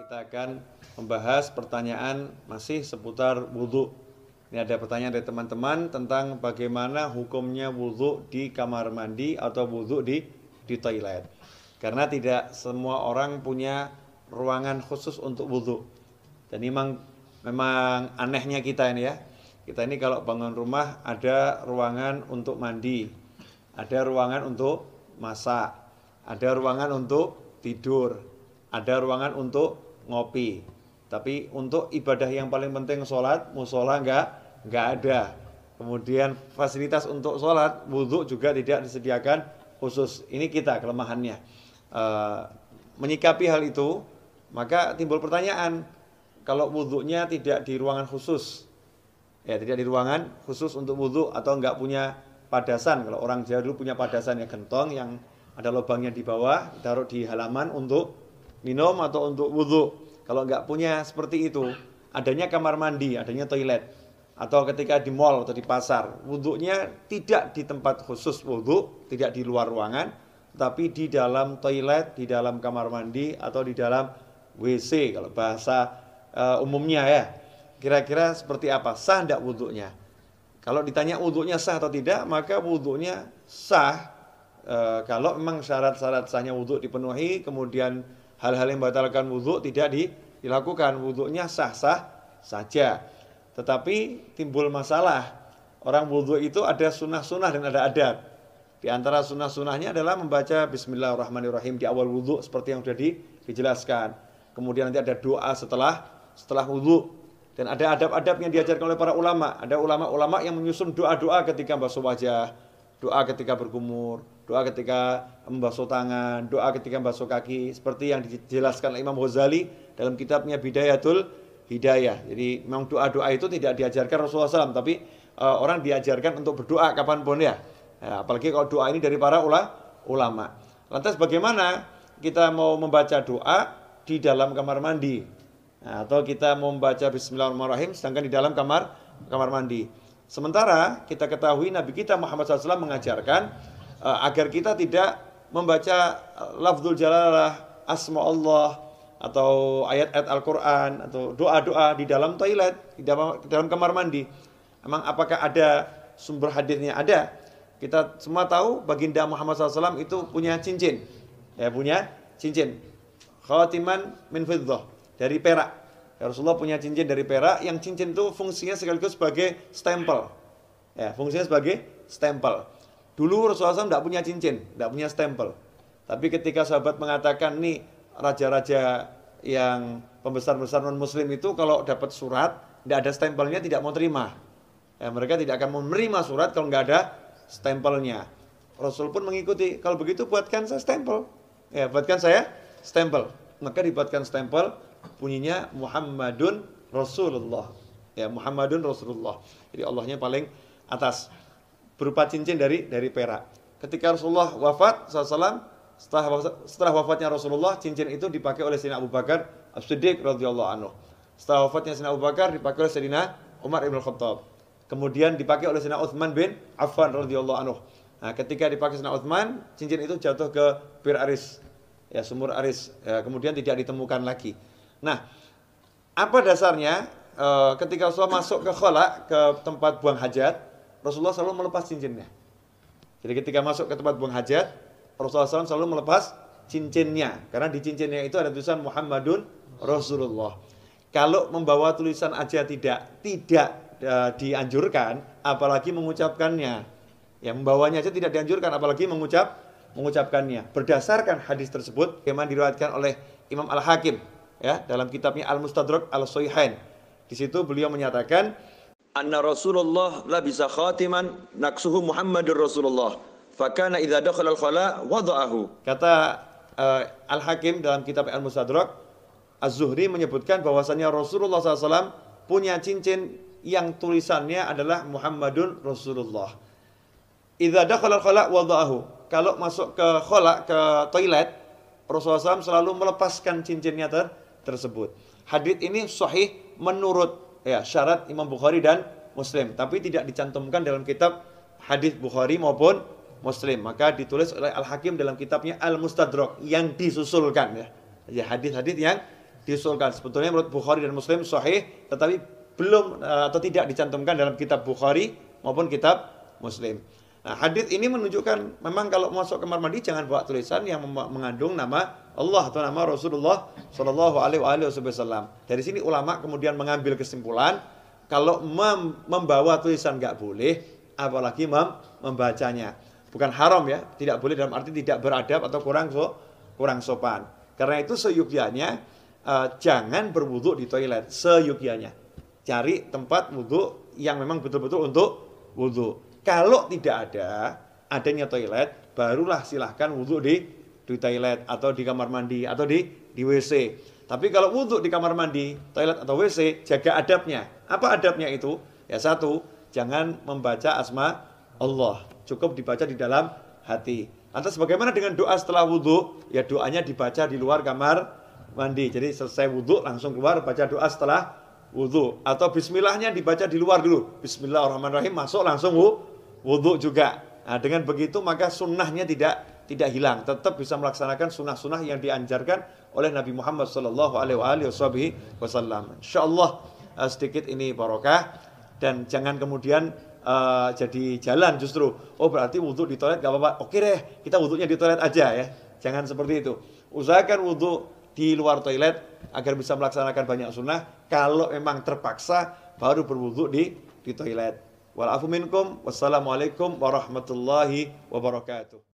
Kita akan membahas pertanyaan masih seputar wudhu. Ini ada pertanyaan dari teman-teman tentang bagaimana hukumnya wudhu di kamar mandi atau wudhu di toilet. Karena tidak semua orang punya ruangan khusus untuk wudhu. Dan memang anehnya kita ini ya. Kita ini kalau bangun rumah ada ruangan untuk mandi, ada ruangan untuk masak, ada ruangan untuk tidur, ada ruangan untuk ngopi. Tapi untuk ibadah yang paling penting sholat, musola enggak ada. Kemudian fasilitas untuk sholat, wudhu juga tidak disediakan khusus. Ini kita kelemahannya. Menyikapi hal itu, maka timbul pertanyaan, kalau wudhunya tidak di ruangan khusus, ya tidak di ruangan khusus untuk wudhu atau enggak punya padasan. Kalau orang Jawa dulu punya padasan ya, gentong yang ada lubangnya di bawah, taruh di halaman untuk minum atau untuk wudhu. Kalau enggak punya seperti itu, adanya kamar mandi, adanya toilet, atau ketika di mall atau di pasar, wudhunya tidak di tempat khusus wudhu, tidak di luar ruangan, tapi di dalam toilet, di dalam kamar mandi, atau di dalam WC kalau bahasa umumnya ya. Kira-kira seperti apa? Sah enggak wudhunya? Kalau ditanya wudhunya sah atau tidak, maka wudhunya sah kalau memang syarat-syarat sahnya wudhu dipenuhi, kemudian hal-hal yang membatalkan wudhu tidak dilakukan, wudhunya sah-sah saja. Tetapi timbul masalah, orang wudhu itu ada sunnah-sunnah dan ada adab. Di antara sunnah-sunnahnya adalah membaca Bismillahirrahmanirrahim di awal wudhu seperti yang sudah dijelaskan. Kemudian nanti ada doa setelah wudhu. Dan ada adab-adab yang diajarkan oleh para ulama. Ada ulama-ulama yang menyusun doa-doa ketika basuh wajah, doa ketika berkumur, doa ketika membasuh tangan, doa ketika membasuh kaki, seperti yang dijelaskan oleh Imam Ghazali dalam kitabnya Bidayatul Hidayah. Jadi memang doa-doa itu tidak diajarkan Rasulullah SAW, tapi orang diajarkan untuk berdoa kapanpun ya. Apalagi kalau doa ini dari para ulama. Lantas bagaimana kita mau membaca doa di dalam kamar mandi? Atau kita mau membaca Bismillahirrahmanirrahim sedangkan di dalam kamar mandi? Sementara kita ketahui Nabi kita Muhammad SAW mengajarkan agar kita tidak membaca lafzul jalalah, asma Allah, atau ayat-ayat Al-Quran, atau doa-doa di dalam toilet, di dalam kamar mandi. Emang apakah ada sumber hadisnya? Ada. Kita semua tahu baginda Muhammad SAW itu punya cincin. Ya, punya cincin. Khatiman min fiddah, dari perak. Ya, Rasulullah punya cincin dari perak, yang cincin itu fungsinya sekaligus sebagai stempel. Ya, fungsinya sebagai stempel. Dulu Rasulullah SAW tidak punya cincin, tidak punya stempel. Tapi ketika sahabat mengatakan, nih raja-raja yang pembesar-besar non-muslim itu kalau dapat surat, tidak ada stempelnya, tidak mau terima. Ya, mereka tidak akan menerima surat kalau nggak ada stempelnya. Rasul pun mengikuti, kalau begitu buatkan saya stempel. Ya, buatkan saya stempel. Maka dibuatkan stempel, bunyinya Muhammadun Rasulullah. Ya, Muhammadun Rasulullah. Jadi Allahnya paling atas, berupa cincin dari perak. Ketika Rasulullah wafat SAW, setelah wafatnya Rasulullah, cincin itu dipakai oleh Sayyidina Abu Bakar As-Siddiq radhiyallahu anhu. Setelah wafatnya Sayyidina Abu Bakar dipakai oleh Sayyidina Umar ibn Khattab. Kemudian dipakai oleh Sayyidina Utsman bin Affan radhiyallahu anhu. Nah, ketika dipakai Sayyidina Utsman, cincin itu jatuh ke Bir Aris, ya, sumur Aris. Ya, kemudian tidak ditemukan lagi. Nah, apa dasarnya? Ketika Rasulullah masuk ke khala, ke tempat buang hajat, Rasulullah selalu melepas cincinnya. Jadi ketika masuk ke tempat buang hajat, Rasulullah SAW selalu melepas cincinnya. Karena di cincinnya itu ada tulisan Muhammadun Rasulullah. Kalau membawa tulisan aja tidak dianjurkan, apalagi mengucapkannya. Ya, membawanya aja tidak dianjurkan, apalagi mengucapkannya. Berdasarkan hadis tersebut, yang diriwayatkan oleh Imam Al-Hakim, ya, dalam kitabnya Al-Mustadrak Al-Sahihain. Di situ beliau menyatakan, anna Rasulullah labisa khatiman naksuhu Muhammadur Rasulullah. Fakana idza dakhala al-khala wada'ahu. Kata Al-Hakim dalam kitab Al-Mustadrak, Az-Zuhri menyebutkan bahwasannya Rasulullah SAW punya cincin yang tulisannya adalah Muhammadun Rasulullah. Idza dakhala al-khala wada'ahu. Kalau masuk ke khala, ke toilet, Rasulullah SAW selalu melepaskan cincinnya tersebut. Hadits ini sahih menurut syarat Imam Bukhari dan Muslim, tapi tidak dicantumkan dalam kitab hadis Bukhari maupun Muslim. Maka ditulis oleh Al-Hakim dalam kitabnya Al-Mustadrak yang disusulkan, ya hadis-hadis yang diusulkan. Sebetulnya menurut Bukhari dan Muslim sahih, tetapi belum atau tidak dicantumkan dalam kitab Bukhari maupun kitab Muslim. Nah, hadis ini menunjukkan memang kalau masuk kamar mandi jangan bawa tulisan yang mengandung nama Allah atau nama Rasulullah Shallallahu Alaihi Wasallam. Dari sini ulama kemudian mengambil kesimpulan kalau membawa tulisan nggak boleh, apalagi membacanya. Bukan haram ya, tidak boleh dalam arti tidak beradab atau kurang sopan. Karena itu seyogyanya jangan berwudu di toilet, seyogyanya. Cari tempat wudu yang memang betul-betul untuk wudu. Kalau tidak adanya toilet, barulah silahkan wudu di toilet atau di kamar mandi atau di WC. Tapi kalau wudu di kamar mandi, toilet atau WC, jaga adabnya. Apa adabnya itu? Ya satu, jangan membaca asma Allah. Cukup dibaca di dalam hati. Lantas bagaimana dengan doa setelah wudu? Ya doanya dibaca di luar kamar mandi. Jadi selesai wudu langsung keluar baca doa setelah wudu. Atau bismillahnya dibaca di luar dulu. Bismillahirrahmanirrahim, masuk langsung wudu juga. Nah, dengan begitu maka sunnahnya tidak hilang, tetap bisa melaksanakan sunnah-sunnah yang dianjarkan oleh Nabi Muhammad Sallallahu Alaihi Wasallam. Insyaallah sedikit ini barokah dan jangan kemudian jadi jalan justru. Oh berarti wudhu di toilet gak apa-apa. Oke deh, kita wudhunya di toilet aja ya. Jangan seperti itu. Usahakan wudhu di luar toilet agar bisa melaksanakan banyak sunnah. Kalau memang terpaksa baru berwudhu di toilet. Wal afu minkum. Wassalamualaikum warahmatullahi wabarakatuh.